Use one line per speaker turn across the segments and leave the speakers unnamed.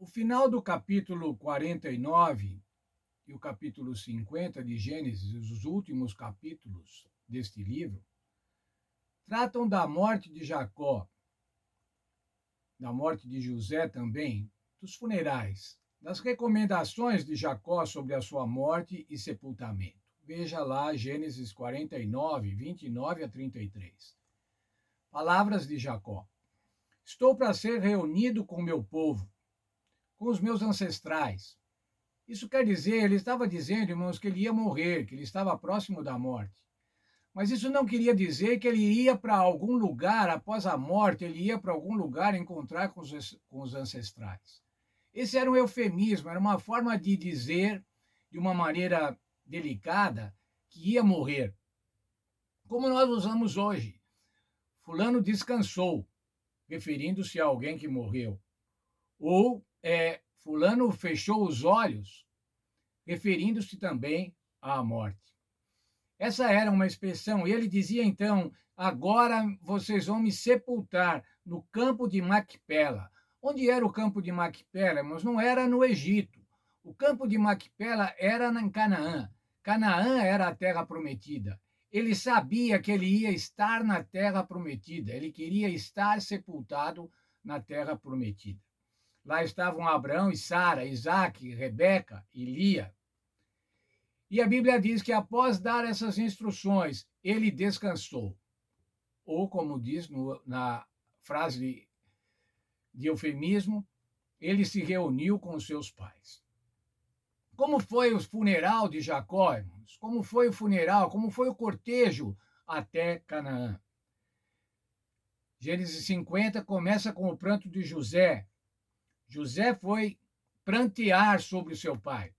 final do capítulo 49 e o capítulo 50 de Gênesis, os últimos capítulos deste livro, tratam da morte de Jacó, da morte de José também, dos funerais, das recomendações de Jacó sobre a sua morte e sepultamento. Veja lá Gênesis 49, 29 a 33. Palavras de Jacó. Estou para ser reunido com meu povo, com os meus ancestrais. Isso quer dizer, ele estava dizendo, irmãos, que ele ia morrer, que ele estava próximo da morte. Mas isso não queria dizer que ele ia para algum lugar após a morte, ele ia para algum lugar encontrar com os ancestrais. Esse era um eufemismo, era uma forma de dizer, de uma maneira delicada, que ia morrer. Como nós usamos hoje. Fulano descansou, referindo-se a alguém que morreu. Ou fulano fechou os olhos, referindo-se também à morte. Essa era uma expressão. Ele dizia então: agora vocês vão me sepultar no campo de Macpela. Onde era o campo de Macpela? Mas não era no Egito. O campo de Macpela era em Canaã. Canaã era a terra prometida. Ele sabia que ele ia estar na terra prometida. Ele queria estar sepultado na terra prometida. Lá estavam Abraão e Sara, Isaac, Rebeca e Lia. E a Bíblia diz que após dar essas instruções, ele descansou. Ou, como diz na frase de eufemismo, ele se reuniu com os seus pais. Como foi o funeral de Jacó, irmãos? Como foi o funeral? Como foi o cortejo até Canaã? Gênesis 50 começa com o pranto de José. José foi prantear sobre o seu pai.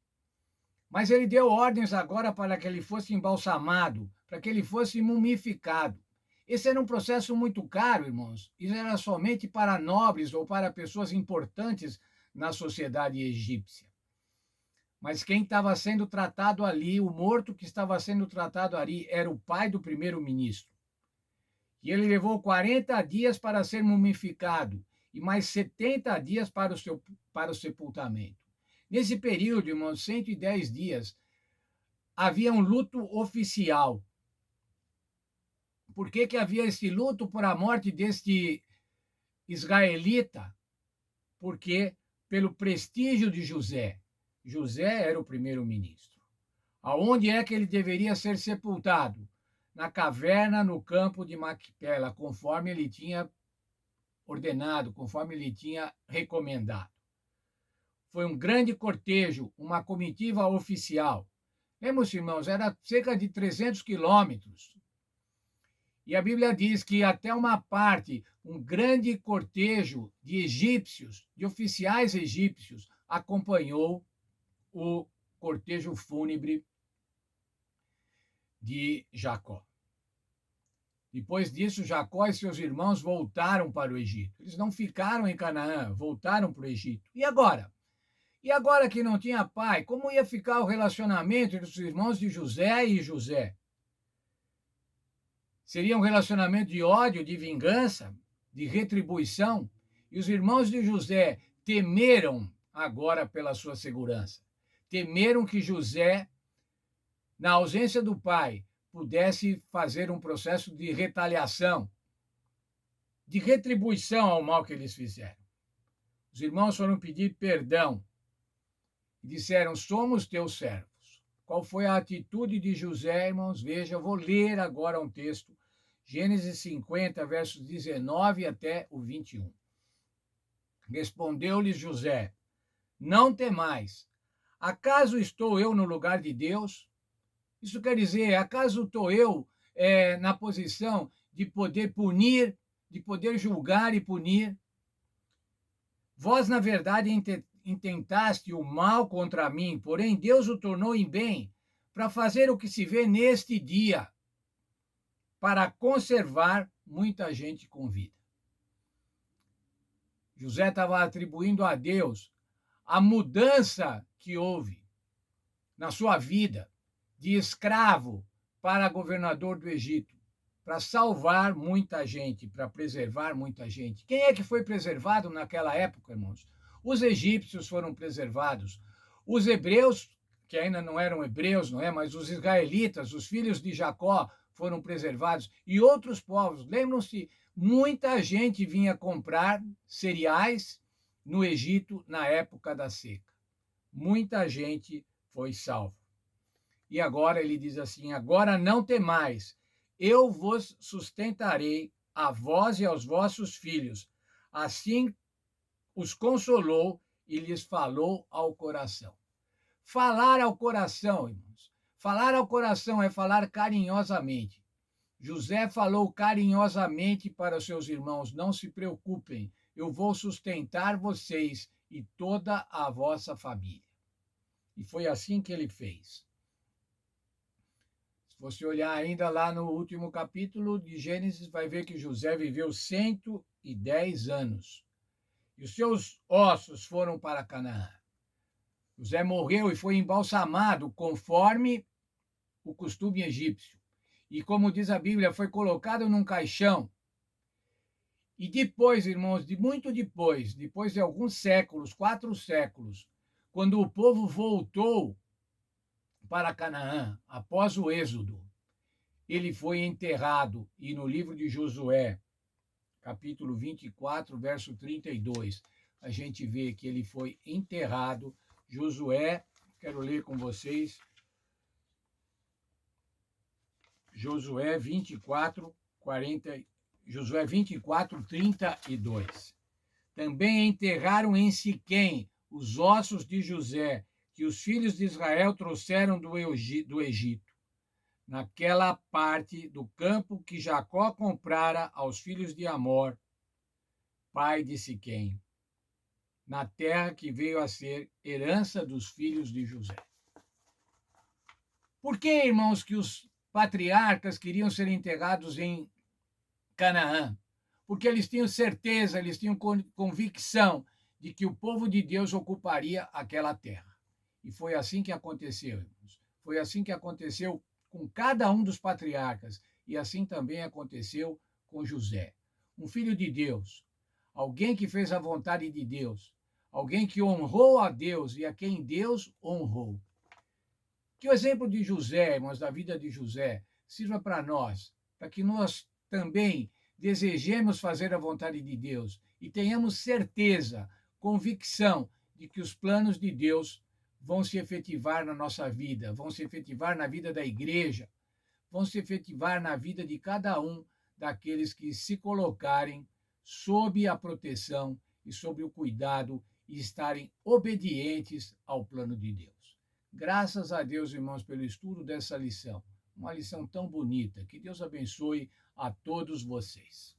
Mas ele deu ordens agora para que ele fosse embalsamado, para que ele fosse mumificado. Esse era um processo muito caro, irmãos. Isso era somente para nobres ou para pessoas importantes na sociedade egípcia. Mas quem estava sendo tratado ali, o morto que estava sendo tratado ali, era o pai do primeiro-ministro. E ele levou 40 dias para ser mumificado e mais 70 dias para o sepultamento. Nesse período, irmãos, 110 dias, havia um luto oficial. Por que havia esse luto por a morte deste israelita? Porque pelo prestígio de José. José era o primeiro-ministro. Aonde é que ele deveria ser sepultado? Na caverna no campo de Macpela, conforme ele tinha ordenado, conforme ele tinha recomendado. Foi um grande cortejo, uma comitiva oficial. Lembra-se, irmãos, era cerca de 300 quilômetros. E a Bíblia diz que até uma parte, um grande cortejo de egípcios, de oficiais egípcios, acompanhou o cortejo fúnebre de Jacó. Depois disso, Jacó e seus irmãos voltaram para o Egito. Eles não ficaram em Canaã, voltaram para o Egito. E agora? E agora que não tinha pai, como ia ficar o relacionamento entre os irmãos de José e José? Seria um relacionamento de ódio, de vingança, de retribuição? E os irmãos de José temeram agora pela sua segurança. Temeram que José, na ausência do pai, pudesse fazer um processo de retaliação, de retribuição ao mal que eles fizeram. Os irmãos foram pedir perdão e disseram: somos teus servos. Qual foi a atitude de José, irmãos? Veja, eu vou ler agora um texto, Gênesis 50, versos 19 até o 21. Respondeu-lhes José: não temais, acaso estou eu no lugar de Deus? Isso quer dizer, acaso estou eu na posição de poder punir, de poder julgar e punir? Vós, na verdade, intentaste o mal contra mim, porém Deus o tornou em bem, para fazer o que se vê neste dia, para conservar muita gente com vida. José estava atribuindo a Deus a mudança que houve na sua vida, de escravo para governador do Egito, para salvar muita gente, para preservar muita gente. Quem é que foi preservado naquela época, irmãos? Os egípcios foram preservados. Os hebreus, que ainda não eram hebreus, não é? Mas os israelitas, os filhos de Jacó, foram preservados. E outros povos. Lembram-se, muita gente vinha comprar cereais no Egito na época da seca. Muita gente foi salva. E agora ele diz assim: agora não temais, eu vos sustentarei, a vós e aos vossos filhos. Assim os consolou e lhes falou ao coração. Falar ao coração, irmãos. Falar ao coração é falar carinhosamente. José falou carinhosamente para os seus irmãos: não se preocupem, eu vou sustentar vocês e toda a vossa família. E foi assim que ele fez. Se você olhar ainda lá no último capítulo de Gênesis, vai ver que José viveu 110 anos. E os seus ossos foram para Canaã. José morreu e foi embalsamado conforme o costume egípcio. E como diz a Bíblia, foi colocado num caixão. E depois, irmãos, depois de alguns séculos, 4 séculos, quando o povo voltou para Canaã, após o êxodo, ele foi enterrado. E no livro de Josué, capítulo 24, verso 32, a gente vê que ele foi enterrado. Josué, quero ler com vocês, Josué 24, 32. Também enterraram em Siquém os ossos de José, que os filhos de Israel trouxeram do Egito, naquela parte do campo que Jacó comprara aos filhos de Amor, pai de Siquém, na terra que veio a ser herança dos filhos de José. Por que, irmãos, que os patriarcas queriam ser enterrados em Canaã? Porque eles tinham certeza, eles tinham convicção de que o povo de Deus ocuparia aquela terra. E foi assim que aconteceu, irmãos. Foi assim que aconteceu com cada um dos patriarcas. E assim também aconteceu com José. Um filho de Deus, alguém que fez a vontade de Deus, alguém que honrou a Deus e a quem Deus honrou. Que o exemplo de José, irmãos, da vida de José, sirva para nós, para que nós também desejemos fazer a vontade de Deus e tenhamos certeza, convicção de que os planos de Deus vão se efetivar na nossa vida, vão se efetivar na vida da igreja, vão se efetivar na vida de cada um daqueles que se colocarem sob a proteção e sob o cuidado e estarem obedientes ao plano de Deus. Graças a Deus, irmãos, pelo estudo dessa lição. Uma lição tão bonita. Que Deus abençoe a todos vocês.